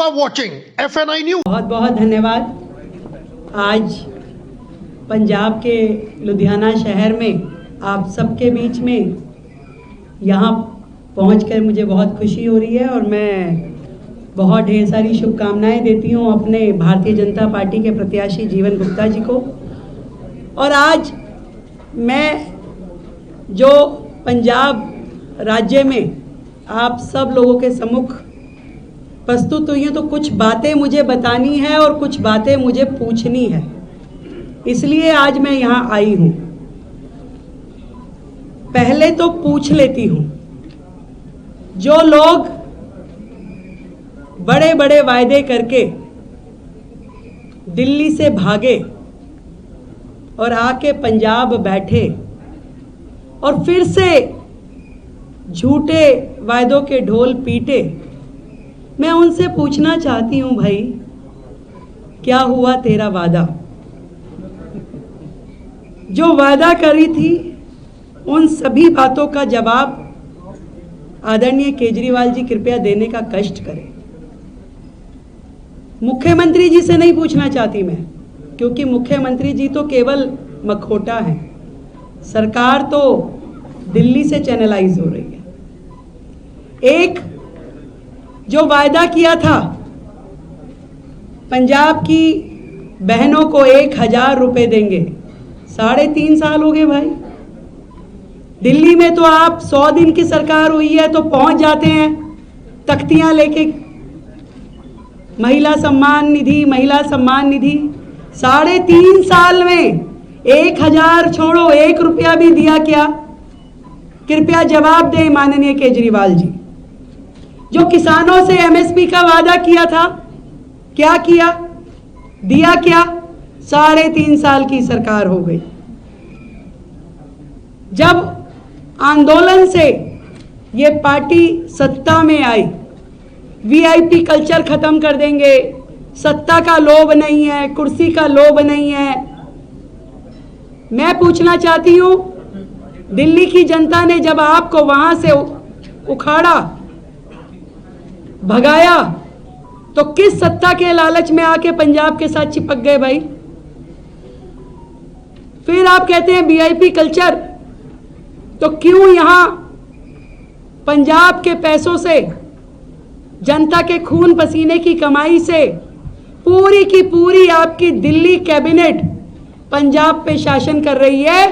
are watching FNI News. बहुत बहुत धन्यवाद। आज पंजाब के लुधियाना शहर में आप सबके बीच में यहाँ पहुँचकर मुझे बहुत खुशी हो रही है और मैं बहुत ढेर सारी शुभकामनाएं देती हूँ अपने भारतीय जनता पार्टी के प्रत्याशी जीवन गुप्ता जी को। और आज मैं जो पंजाब राज्य में आप सब लोगों के सम्मुख प्रस्तुत हुई हैं, तो कुछ बातें मुझे बतानी है और कुछ बातें मुझे पूछनी है, इसलिए आज मैं यहाँ आई हूँ। पहले तो पूछ लेती हूँ, जो लोग बड़े बड़े वायदे करके दिल्ली से भागे और आके पंजाब बैठे और फिर से झूठे वायदों के ढोल पीटे, मैं उनसे पूछना चाहती हूं, भाई क्या हुआ तेरा वादा? जो वादा करी थी उन सभी बातों का जवाब आदरणीय केजरीवाल जी कृपया देने का कष्ट करें। मुख्यमंत्री जी से नहीं पूछना चाहती मैं, क्योंकि मुख्यमंत्री जी तो केवल मखौटा है, सरकार तो दिल्ली से चैनलाइज हो रही है। एक जो वायदा किया था पंजाब की बहनों को 1000 रुपए देंगे, 3.5 साल हो गए भाई। दिल्ली में तो आप 100 दिन की सरकार हुई है तो पहुंच जाते हैं तख्तियां लेके, महिला सम्मान निधि, महिला सम्मान निधि। 3.5 साल में 1000 छोड़ो, 1 रुपया भी दिया क्या? कृपया जवाब दें माननीय केजरीवाल जी। जो किसानों से एमएसपी का वादा किया था, क्या किया, दिया क्या? 3.5 साल की सरकार हो गई। जब आंदोलन से ये पार्टी सत्ता में आई, वीआईपी कल्चर खत्म कर देंगे, सत्ता का लोभ नहीं है, कुर्सी का लोभ नहीं है। मैं पूछना चाहती हूं, दिल्ली की जनता ने जब आपको वहां से उखाड़ा, भगाया, तो किस सत्ता के लालच में आके पंजाब के साथ चिपक गए भाई? फिर आप कहते हैं वीआईपी कल्चर, तो क्यों यहां पंजाब के पैसों से, जनता के खून पसीने की कमाई से पूरी की पूरी आपकी दिल्ली कैबिनेट पंजाब पे शासन कर रही है।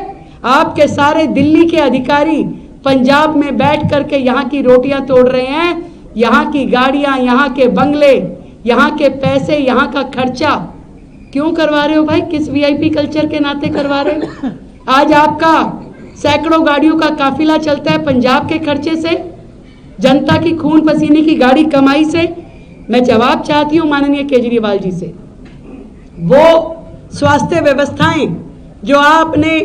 आपके सारे दिल्ली के अधिकारी पंजाब में बैठ करके यहाँ की रोटियां तोड़ रहे हैं, यहाँ की गाड़ियां, यहाँ के बंगले, यहाँ के पैसे, यहाँ का खर्चा क्यों करवा रहे हो भाई? किस वीआईपी कल्चर के नाते करवा रहे हो? आज आपका सैकड़ों गाड़ियों का काफिला चलता है पंजाब के खर्चे से, जनता की खून पसीने की गाड़ी कमाई से। मैं जवाब चाहती हूँ माननीय केजरीवाल जी से। वो स्वास्थ्य व्यवस्थाएं जो आपने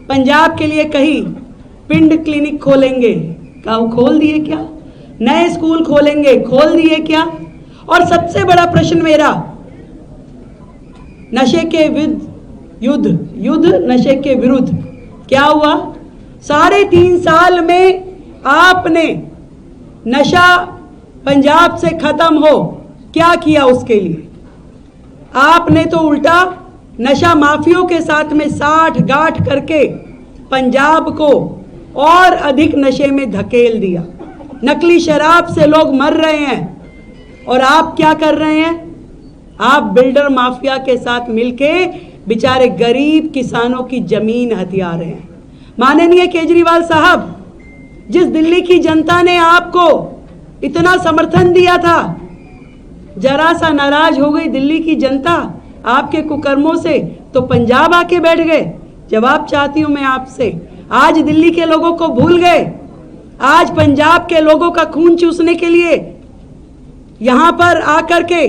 पंजाब के लिए कही, पिंड क्लिनिक खोलेंगे, क्या वो खोल दिए क्या? नए स्कूल खोलेंगे, खोल दिए क्या? और सबसे बड़ा प्रश्न मेरा, नशे के युद्ध नशे के विरुद्ध क्या हुआ? 3.5 साल में आपने नशा पंजाब से खत्म हो, क्या किया उसके लिए? आपने तो उल्टा नशा माफियों के साथ में साठ गांठ करके पंजाब को और अधिक नशे में धकेल दिया। नकली शराब से लोग मर रहे हैं और आप क्या कर रहे हैं? आप बिल्डर माफिया के साथ मिलके बेचारे गरीब किसानों की जमीन हथिया रहे हैं। माननीय केजरीवाल साहब, जिस दिल्ली की जनता ने आपको इतना समर्थन दिया था, जरा सा नाराज हो गई दिल्ली की जनता आपके कुकर्मों से, तो पंजाब आके बैठ गए। जवाब चाहती हूं मैं आपसे, आज दिल्ली के लोगों को भूल गए? आज पंजाब के लोगों का खून चूसने के लिए यहां पर आकर के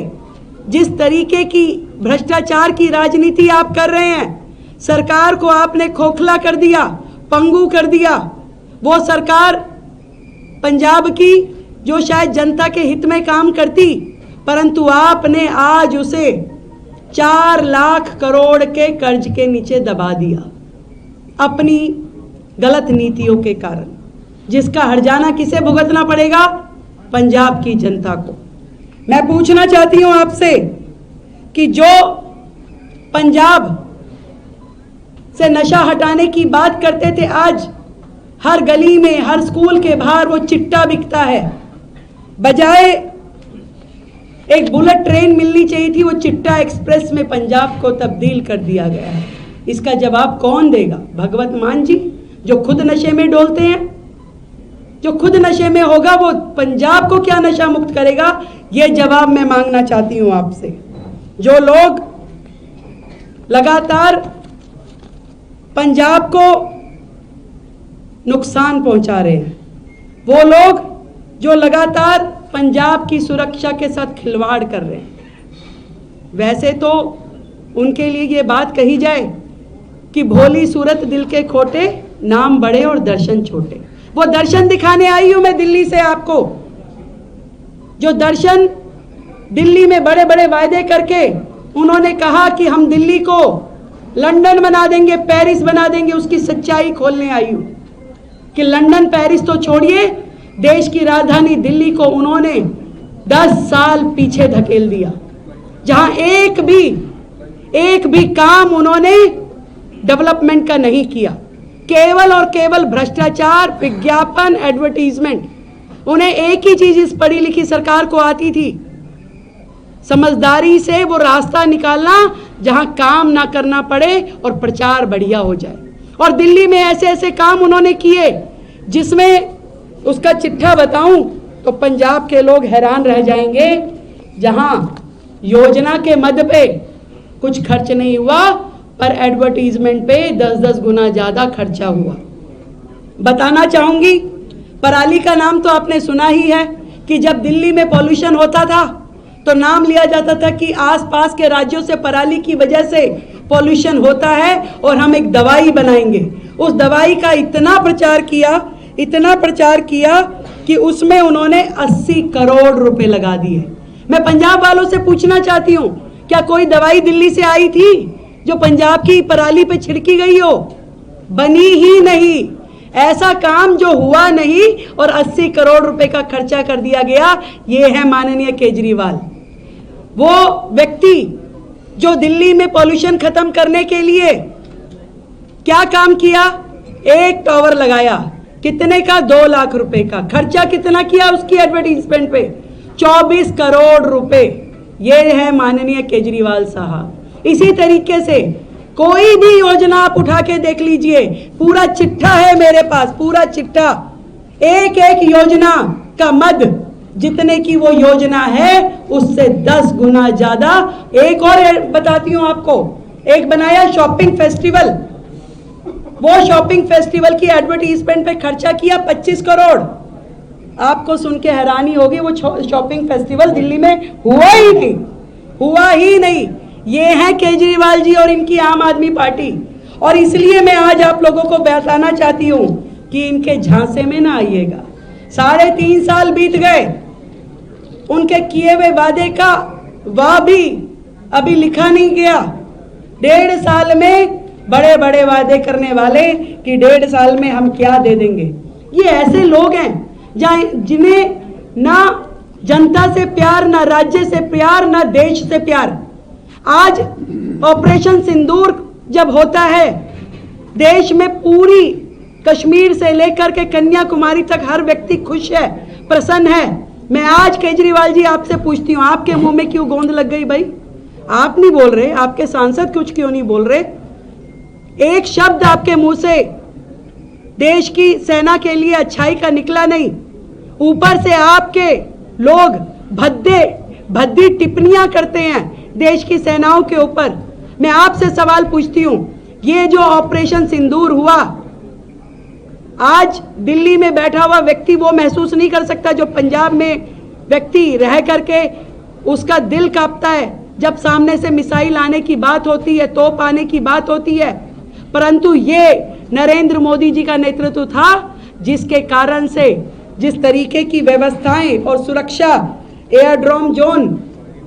जिस तरीके की भ्रष्टाचार की राजनीति आप कर रहे हैं, सरकार को आपने खोखला कर दिया, पंगु कर दिया। वो सरकार पंजाब की जो शायद जनता के हित में काम करती, परंतु आपने आज उसे 4 लाख करोड़ के कर्ज के नीचे दबा दिया अपनी गलत नीतियों के कारण, जिसका हर्जाना किसे भुगतना पड़ेगा? पंजाब की जनता को। मैं पूछना चाहती हूं आपसे कि जो पंजाब से नशा हटाने की बात करते थे, आज हर गली में, हर स्कूल के बाहर वो चिट्टा बिकता है। बजाय एक बुलेट ट्रेन मिलनी चाहिए थी, वो चिट्टा एक्सप्रेस में पंजाब को तब्दील कर दिया गया है। इसका जवाब कौन देगा? भगवत मान जी, जो खुद नशे में डोलते हैं। जो खुद नशे में होगा वो पंजाब को क्या नशा मुक्त करेगा? ये जवाब मैं मांगना चाहती हूं आपसे। जो लोग लगातार पंजाब को नुकसान पहुंचा रहे हैं, वो लोग जो लगातार पंजाब की सुरक्षा के साथ खिलवाड़ कर रहे हैं, वैसे तो उनके लिए ये बात कही जाए कि भोली सूरत दिल के खोटे, नाम बड़े और दर्शन छोटे। वो दर्शन दिखाने आई हूं मैं दिल्ली से आपको, जो दर्शन दिल्ली में बड़े बड़े वायदे करके उन्होंने कहा कि हम दिल्ली को लंदन बना देंगे, पेरिस बना देंगे, उसकी सच्चाई खोलने आई हूं कि लंदन पेरिस तो छोड़िए, देश की राजधानी दिल्ली को उन्होंने 10 साल पीछे धकेल दिया, जहां एक भी काम उन्होंने डेवलपमेंट का नहीं किया। केवल और केवल भ्रष्टाचार, विज्ञापन, एडवर्टीजमेंट। उन्हें एक ही चीज इस पढ़ी लिखी सरकार को आती थी, समझदारी से वो रास्ता निकालना जहां काम ना करना पड़े और प्रचार बढ़िया हो जाए। और दिल्ली में ऐसे ऐसे काम उन्होंने किए जिसमें उसका चिट्ठा बताऊं तो पंजाब के लोग हैरान रह जाएंगे। जहां योजना के मद पे कुछ खर्च नहीं हुआ, पर एडवर्टीजमेंट पे 10-10 गुना ज्यादा खर्चा हुआ। बताना चाहूंगी, पराली का नाम तो आपने सुना ही है कि जब दिल्ली में पॉल्यूशन होता था तो नाम लिया जाता था कि आसपास के राज्यों से पराली की वजह से पॉल्यूशन होता है और हम एक दवाई बनाएंगे। उस दवाई का इतना प्रचार किया कि उसमें उन्होंने 80 करोड़ रुपए लगा दिए। मैं पंजाब वालों से पूछना चाहती हूं, क्या कोई दवाई दिल्ली से आई थी जो पंजाब की पराली पे छिड़की गई हो? बनी ही नहीं। ऐसा काम जो हुआ नहीं और 80 करोड़ रुपए का खर्चा कर दिया गया, ये है माननीय केजरीवाल। वो व्यक्ति जो दिल्ली में पॉल्यूशन खत्म करने के लिए क्या काम किया? एक टावर लगाया, कितने का? 2 लाख रुपए का। खर्चा कितना किया उसकी एडवर्टीजमेंट पे? 24 करोड़ रुपए। ये है माननीय केजरीवाल साहब। इसी तरीके से कोई भी योजना आप उठा के देख लीजिए, पूरा चिट्ठा है मेरे पास, पूरा चिट्ठा। एक एक योजना का मद जितने की वो योजना है उससे 10 गुना ज्यादा। एक और बताती हूं आपको, एक बनाया शॉपिंग फेस्टिवल। वो शॉपिंग फेस्टिवल की एडवर्टीजमेंट पे खर्चा किया 25 करोड़। आपको सुन के हैरानी होगी, वो शॉपिंग फेस्टिवल दिल्ली में हुआ ही नहीं। ये है केजरीवाल जी और इनकी आम आदमी पार्टी। और इसलिए मैं आज आप लोगों को बताना चाहती हूं कि इनके झांसे में ना आइएगा। 3.5 साल बीत गए, उनके किए हुए वादे का वाह भी अभी लिखा नहीं गया। 1.5 साल में बड़े बड़े वादे करने वाले कि 1.5 साल में हम क्या दे देंगे। ये ऐसे लोग हैं जिन्हें ना जनता से प्यार, ना राज्य से प्यार, ना देश से प्यार। आज ऑपरेशन सिंदूर जब होता है, देश में पूरी कश्मीर से लेकर के कन्याकुमारी तक हर व्यक्ति खुश है, प्रसन्न है। मैं आज केजरीवाल जी आपसे पूछती हूँ, आपके मुंह में क्यों गोंद लग गई भाई? आप नहीं बोल रहे, आपके सांसद कुछ क्यों नहीं बोल रहे? एक शब्द आपके मुंह से देश की सेना के लिए अच्छाई का निकला नहीं। ऊपर से आपके लोग भद्दी टिप्पणियां करते हैं देश की सेनाओं के ऊपर। मैं आपसे सवाल पूछती हूं, ये जो ऑपरेशन सिंदूर हुआ, आज दिल्ली में बैठा हुआ व्यक्ति वो महसूस नहीं कर सकता जो पंजाब में व्यक्ति रह करके उसका दिल कांपता है जब सामने से मिसाइल आने की बात होती है, तोप आने की बात होती है। परंतु ये नरेंद्र मोदी जी का नेतृत्व था जिसके कारण से जिस तरीके की व्यवस्थाएं और सुरक्षा एयरड्रोम जोन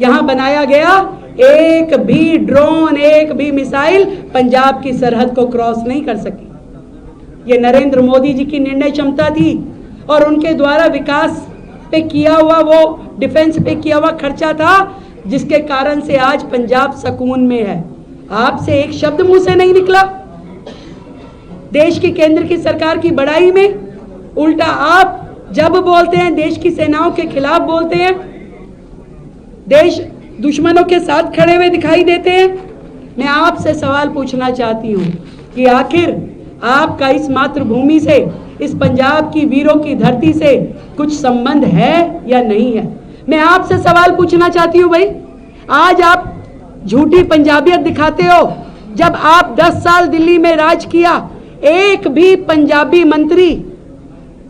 यहां बनाया गया, एक भी ड्रोन, एक भी मिसाइल पंजाब की सरहद को क्रॉस नहीं कर सकी। ये नरेंद्र मोदी जी की निर्णय क्षमता थी और उनके द्वारा विकास पे किया हुआ, वो डिफेंस पे किया हुआ खर्चा था जिसके कारण से आज पंजाब सुकून में है। आपसे एक शब्द मुंह से नहीं निकला देश की केंद्र की सरकार की बड़ाई में। उल्टा आप जब बोलते हैं देश की सेनाओं के खिलाफ बोलते हैं, देश दुश्मनों के साथ खड़े हुए दिखाई देते हैं। मैं आपसे सवाल पूछना चाहती हूं कि आखिर आपका इस मातृभूमि से, इस पंजाब की वीरों की धरती से कुछ संबंध है या नहीं है? मैं आपसे सवाल पूछना चाहती हूं भाई, आज आप झूठी पंजाबियत दिखाते हो। जब आप 10 साल दिल्ली में राज किया, एक भी पंजाबी मंत्री,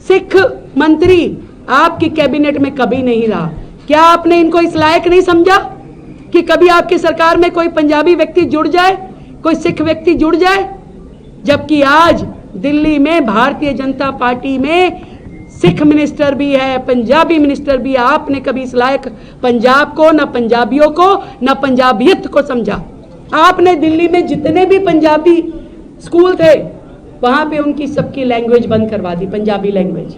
सिख मंत्री आपकी कैबिनेट में कभी नहीं रहा। क्या आपने इनको इस लायक नहीं समझा कि कभी आपकी सरकार में कोई पंजाबी व्यक्ति जुड़ जाए, कोई सिख व्यक्ति जुड़ जाए? जबकि आज दिल्ली में भारतीय जनता पार्टी में सिख मिनिस्टर भी है, पंजाबी मिनिस्टर भी है। आपने कभी इस लायक पंजाब को, न पंजाबियों को, न पंजाबियत को समझा। आपने दिल्ली में जितने भी पंजाबी स्कूल थे वहां पे उनकी सबकी लैंग्वेज बंद करवा दी, पंजाबी लैंग्वेज।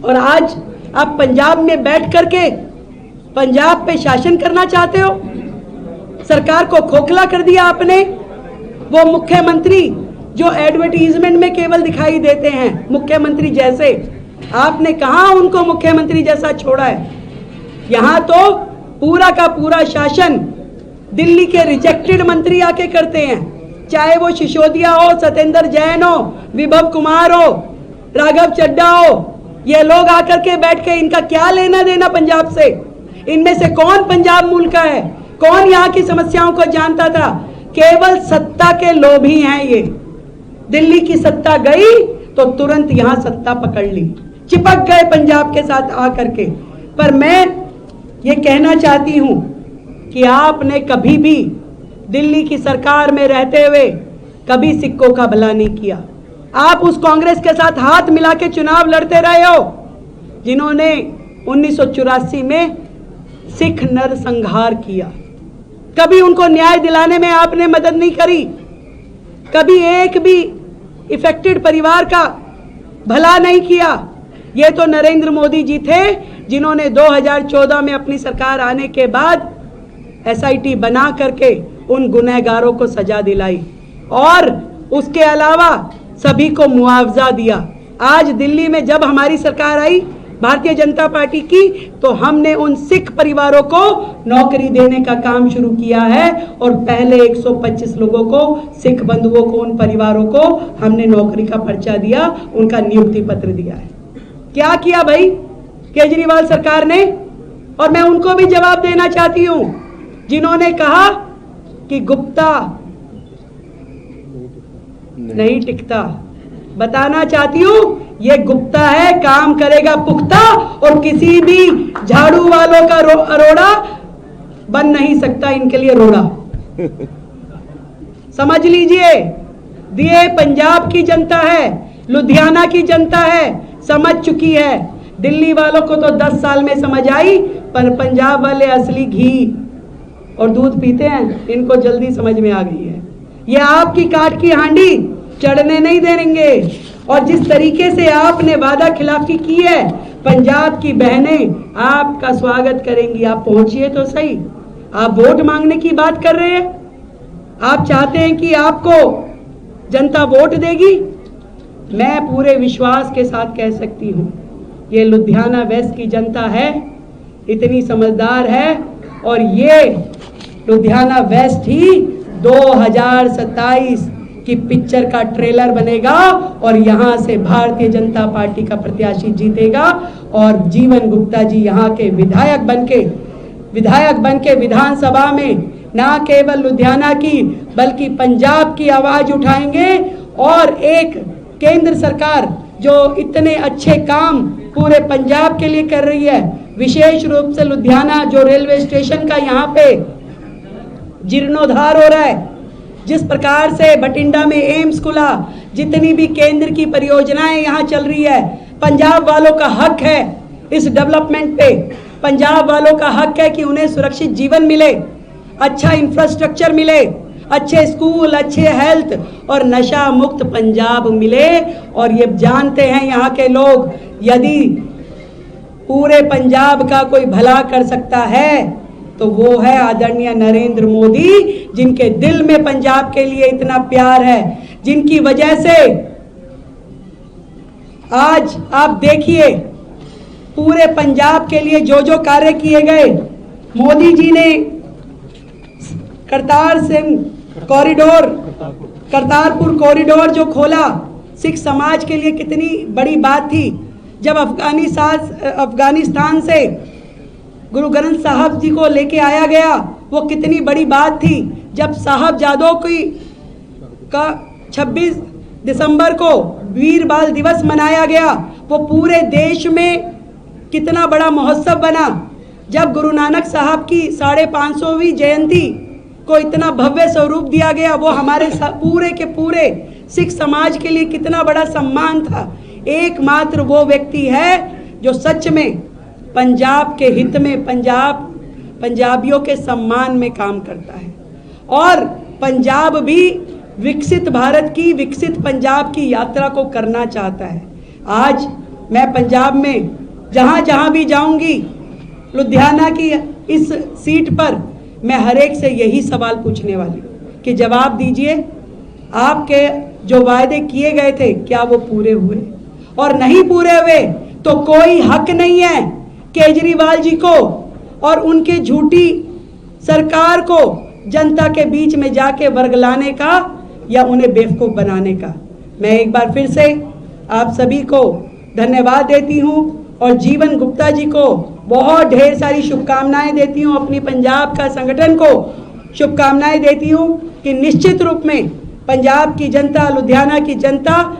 और आज आप पंजाब में बैठ करके पंजाब पे शासन करना चाहते हो। सरकार को खोखला कर दिया आपने। वो मुख्यमंत्री जो एडवर्टीजमेंट में केवल दिखाई देते हैं मुख्यमंत्री जैसे, आपने कहां उनको मुख्यमंत्री जैसा छोड़ा है? यहां तो पूरा का पूरा शासन दिल्ली के रिजेक्टेड मंत्री आके करते हैं, चाहे वो सिसोदिया हो, सत्येंद्र जैन हो, विभव कुमार हो, राघव चड्ढा हो। ये लोग आकर के बैठ के, इनका क्या लेना देना पंजाब से? इनमें से कौन पंजाब मूल का है? कौन यहाँ की समस्याओं को जानता था? केवल सत्ता के लोभी हैं ये। दिल्ली की सत्ता गई तो तुरंत यहां सत्ता पकड़ ली, चिपक गए पंजाब के साथ आकर के। पर मैं ये कहना चाहती हूं कि आपने कभी भी दिल्ली की सरकार में रहते हुए कभी सिखों का भला नहीं किया। आप उस कांग्रेस के साथ हाथ मिला के चुनाव लड़ते रहे हो जिन्होंने 1984 में सिख नरसंहार किया। कभी उनको न्याय दिलाने में आपने मदद नहीं करी। कभी एक भी इफेक्टेड परिवार का भला नहीं किया। ये तो नरेंद्र मोदी जी थे जिन्होंने 2014 में अपनी सरकार आने के बाद SIT बना करके उन गुनहगारों को सजा दिलाई और उसके अलावा सभी को मुआवजा दिया। आज दिल्ली में जब हमारी सरकार आई भारतीय जनता पार्टी की, तो हमने उन सिख परिवारों को नौकरी देने का काम शुरू किया है और पहले 125 लोगों को, सिख बंधुओं को, उन परिवारों को हमने नौकरी का पर्चा दिया, उनका नियुक्ति पत्र दिया है। क्या किया भाई केजरीवाल सरकार ने? और मैं उनको भी जवाब देना चाहती हूं जिन्होंने कहा कि गुप्ता नहीं टिकता। बताना चाहती हूं ये गुप्ता है, काम करेगा पुख्ता और किसी भी झाड़ू वालों का अरोड़ा बन नहीं सकता इनके लिए रोड़ा। समझ लीजिए, ये पंजाब की जनता है, लुधियाना की जनता है, समझ चुकी है। दिल्ली वालों को तो 10 साल में समझ आई, पर पंजाब वाले असली घी और दूध पीते हैं, इनको जल्दी समझ में आ गई है। ये आपकी काट की हांडी चढ़ने नहीं देंगे। और जिस तरीके से आपने वादा खिलाफी की है, पंजाब की बहनें आपका स्वागत करेंगी। आप पहुंचिए तो सही। आप वोट मांगने की बात कर रहे हैं, आप चाहते हैं कि आपको जनता वोट देगी। मैं पूरे विश्वास के साथ कह सकती हूं, ये लुधियाना वेस्ट की जनता है, इतनी समझदार है और ये लुधियाना वेस्ट ही 2027 की पिक्चर का ट्रेलर बनेगा और यहां से भारतीय जनता पार्टी का प्रत्याशी जीतेगा और जीवन गुप्ता जी यहां के विधायक बनके विधानसभा में ना केवल लुधियाना की बल्कि पंजाब की आवाज उठाएंगे। और एक केंद्र सरकार जो इतने अच्छे काम पूरे पंजाब के लिए कर रही है, विशेष रूप से लुधियाना जो रेलवे स्टेशन का यहाँ पे जीर्णोद्धार हो रहा है, जिस प्रकार से बठिंडा में एम्स खुला, जितनी भी केंद्र की परियोजनाएं यहाँ चल रही है, पंजाब वालों का हक है इस डेवलपमेंट पे। पंजाब वालों का हक है कि उन्हें सुरक्षित जीवन मिले, अच्छा इंफ्रास्ट्रक्चर मिले, अच्छे स्कूल, अच्छे हेल्थ और नशा मुक्त पंजाब मिले। और ये जानते हैं यहाँ के लोग, यदि पूरे पंजाब का कोई भला कर सकता है तो वो है आदरणीय नरेंद्र मोदी, जिनके दिल में पंजाब के लिए इतना प्यार है, जिनकी वजह से आज आप देखिए पूरे पंजाब के लिए जो जो कार्य किए गए। मोदी जी ने करतारपुर कॉरिडोर जो खोला, सिख समाज के लिए कितनी बड़ी बात थी। जब अफगानिस्तान से गुरु ग्रंथ साहब जी को लेके आया गया, वो कितनी बड़ी बात थी। जब साहबजादों का 26 दिसंबर को वीर बाल दिवस मनाया गया, वो पूरे देश में कितना बड़ा महोत्सव बना। जब गुरु नानक साहब की 550वीं जयंती को इतना भव्य स्वरूप दिया गया, वो हमारे पूरे के पूरे सिख समाज के लिए कितना बड़ा सम्मान था। एकमात्र वो व्यक्ति है जो सच में पंजाब के हित में, पंजाबियों के सम्मान में काम करता है और पंजाब भी विकसित भारत की, विकसित पंजाब की यात्रा को करना चाहता है। आज मैं पंजाब में जहाँ जहाँ भी जाऊंगी, लुधियाना की इस सीट पर मैं हर एक से यही सवाल पूछने वाली हूँ कि जवाब दीजिए, आपके जो वायदे किए गए थे क्या वो पूरे हुए? और नहीं पूरे हुए तो कोई हक नहीं है केजरीवाल जी को और उनके झूठी सरकार को जनता के बीच में जाके वर्गलाने का या उन्हें बेवकूफ़ बनाने का। मैं एक बार फिर से आप सभी को धन्यवाद देती हूँ और जीवन गुप्ता जी को बहुत ढेर सारी शुभकामनाएं देती हूँ, अपनी पंजाब का संगठन को शुभकामनाएं देती हूँ कि निश्चित रूप में पंजाब की जनता, लुधियाना की जनता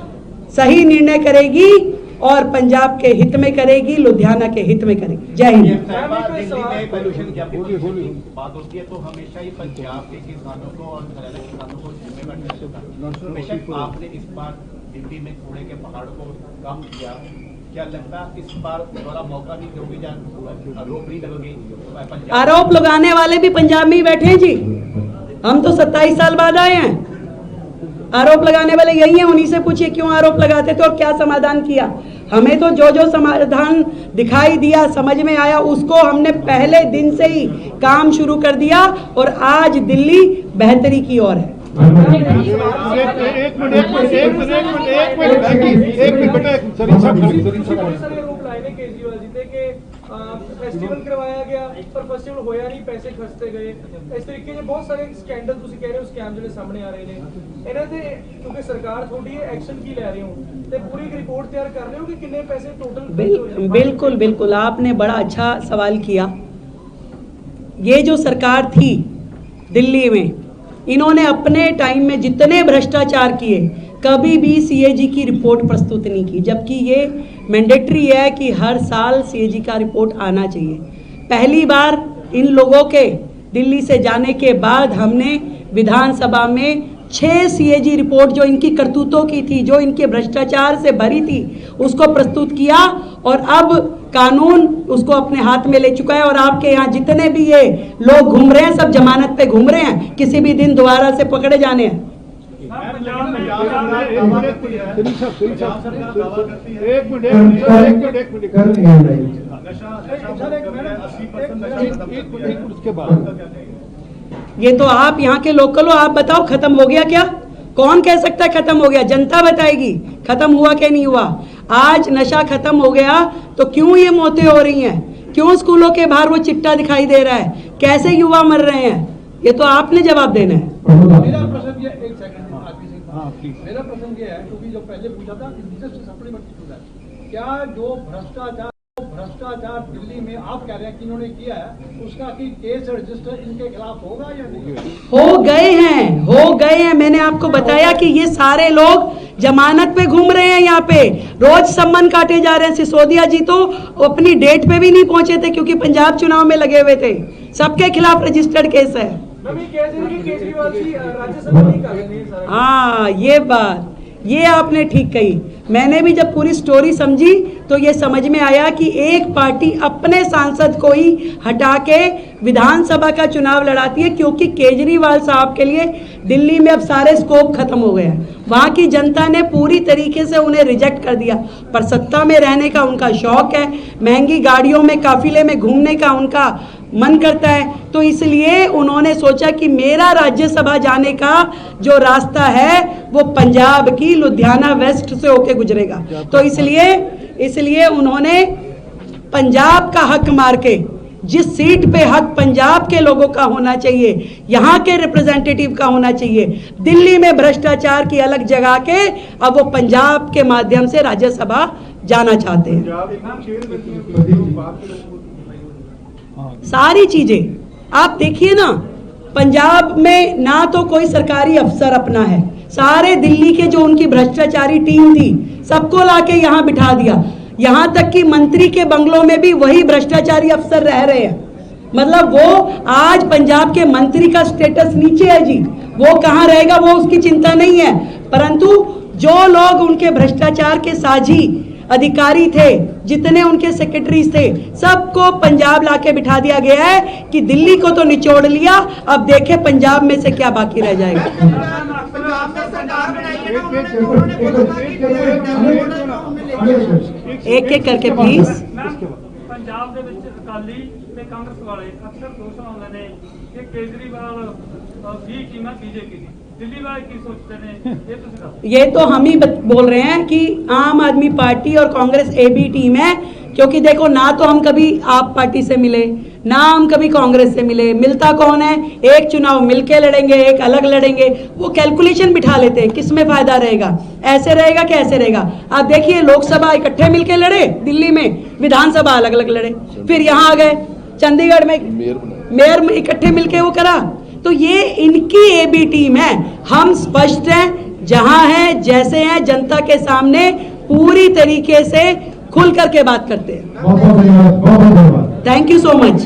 सही निर्णय करेगी और पंजाब के हित में करेगी, लुधियाना के हित में करेगी। जय हिंद। बात होती है तो हमेशा ही पंजाब के किसानों को और हरियाणा के किसानों को जिम्मेदार बेशक आपने इस बार दिल्ली में कूड़े के पहाड़ को कम किया, क्या लगता है इस बार दोबारा मौका नहीं दोगे या आरोप नहीं लगोगे? आरोप लगाने वाले भी पंजाब में ही बैठे हैं जी। हम तो 27 साल बाद आए हैं। आरोप लगाने वाले यही हैं, उन्हीं से पूछिए क्यों आरोप लगाते थे और क्या समाधान किया। हमें तो जो जो समाधान दिखाई दिया, समझ में आया, उसको हमने पहले दिन से ही काम शुरू कर दिया और आज दिल्ली बेहतरी की ओर है। फेस्टिवल करवाया गया पर फेस्टिवल होया नहीं, पैसे खर्चते गए। इस तरीके के बहुत सारे स्कैंडल तुसी कह रहे हो, स्कैम जो सामने आ रहे हैं इन्हां ते, क्योंकि सरकार थोड़ी है एक्शन की ले रहे हो ते पूरी एक रिपोर्ट तैयार कर रहे हो कि कितने पैसे टोटल? बिल्कुल बिल्कुल, आपने बड़ा अच्छा सवाल किया। ये जो सरकार थी दिल्ली में, इन्होंने अपने टाइम में जितने भ्रष्टाचार किए, कभी भी सीएजी की रिपोर्ट प्रस्तुत नहीं की, जबकि ये मैंडेटरी है कि हर साल सीएजी का रिपोर्ट आना चाहिए। पहली बार इन लोगों के दिल्ली से जाने के बाद हमने विधानसभा में 6 सीएजी रिपोर्ट जो इनकी करतूतों की थी, जो इनके भ्रष्टाचार से भरी थी, उसको प्रस्तुत किया और अब कानून उसको अपने हाथ में ले चुका है। और आपके यहाँ जितने भी ये लोग घूम रहे हैं, सब जमानत पे घूम रहे हैं, किसी भी दिन दोबारा से पकड़े जाने हैं। ये तो आप यहाँ के लोकल हो, आप बताओ खत्म हो गया क्या? कौन कह सकता है खत्म हो गया? जनता बताएगी खत्म हुआ क्या नहीं हुआ। आज नशा खत्म हो गया तो क्यों ये मौतें हो रही हैं? क्यों स्कूलों के बाहर वो चिट्टा दिखाई दे रहा है? कैसे युवा मर रहे हैं? ये तो आपने जवाब देना है। मेरा प्रश्न ये, एक सेकंड मेरा प्रश्न ये है, क्योंकि जो पहले पूछा था क्या जो भ्रष्टाचार दिल्ली में आप कह रहे हैं कि इन्होंने किया है, उसका कि केस रजिस्टर इनके खिलाफ होगा या नहीं? हो गए हैं। मैंने आपको बताया कि ये सारे लोग जमानत पे घूम रहे हैं, यहाँ पे रोज सम्मन काटे जा रहे हैं। सिसोदिया जी तो अपनी डेट पे भी नहीं पहुंचे थे क्योंकि पंजाब चुनाव में लगे हुए थे। सबके खिलाफ रजिस्टर्ड केस है। हाँ, ये बात ये आपने ठीक कही। मैंने भी जब पूरी स्टोरी समझी तो ये समझ में आया कि एक पार्टी अपने सांसद को ही हटा के विधानसभा का चुनाव लड़ाती है, क्योंकि केजरीवाल साहब के लिए दिल्ली में अब सारे स्कोप खत्म हो गए हैं। वहाँ की जनता ने पूरी तरीके से उन्हें रिजेक्ट कर दिया, पर सत्ता में रहने का उनका शौक है, महंगी गाड़ियों में काफिले में घूमने का उनका मन करता है। तो इसलिए उन्होंने सोचा कि मेरा राज्यसभा जाने का जो रास्ता है वो पंजाब की लुधियाना वेस्ट से होके गुजरेगा। तो इसलिए उन्होंने पंजाब का हक मार के, जिस सीट पे हक पंजाब के लोगों का होना चाहिए, यहाँ के रिप्रेजेंटेटिव का होना चाहिए, दिल्ली में भ्रष्टाचार की अलग जगह के अब वो पंजाब के माध्यम से राज्यसभा जाना चाहते हैं। सारी चीजें आप देखिए ना, पंजाब में ना तो कोई सरकारी अफसर अपना है, सारे दिल्ली के जो उनकी भ्रष्टाचारी टीम थी सबको लाके यहाँ बिठा दिया। यहाँ तक कि मंत्री के बंगलों में भी वही भ्रष्टाचारी अफसर रह रहे हैं। मतलब वो आज पंजाब के मंत्री का स्टेटस नीचे है जी, वो कहाँ रहेगा वो उसकी चिंता नहीं है, परंतु जो लोग उनके भ्रष्टाचार के साझी अधिकारी थे, जितने उनके सेक्रेटरीज थे, सबको पंजाब लाके बिठा दिया गया है कि दिल्ली को तो निचोड़ लिया, अब देखे पंजाब में से क्या बाकी रह जाएगा। एक एक करके प्लीज। पंजाब ਦੇ ਵਿੱਚ ਅਕਾਲੀ ਤੇ ਕਾਂਗਰਸ ਵਾਲੇ ਅਕਸਰ ਦੋਸ਼ ਲਾਉਂਦੇ ਨੇ ਕਿ ਕੇਜਰੀਵਾਲ ਦੀ ਟੀਮਾਂ ਬੀਜੇਪੀ ਦੀ, दिल्ली वाले की सोचते हैं ये तो सिर्फ ये तो हम ही बोल रहे हैं कि आम आदमी पार्टी और कांग्रेस AB टीम है, क्योंकि देखो ना तो हम कभी आप पार्टी से मिले, ना हम कभी कांग्रेस से मिले, मिलता कौन है? एक चुनाव मिलके लड़ेंगे, एक अलग लड़ेंगे, वो कैलकुलेशन बिठा लेते हैं किस में फायदा रहेगा, ऐसे रहेगा कि ऐसे रहेगा। आप देखिए लोकसभा इकट्ठे मिलके लड़े दिल्ली में, विधानसभा अलग अलग लड़े, फिर यहाँ आ गए चंडीगढ़ में मेयर इकट्ठे मिलके वो करा। तो ये इनकी AB टीम है। हम स्पष्ट हैं, जहां हैं जैसे हैं, जनता के सामने पूरी तरीके से खुल करके बात करते हैं। Thank you so much.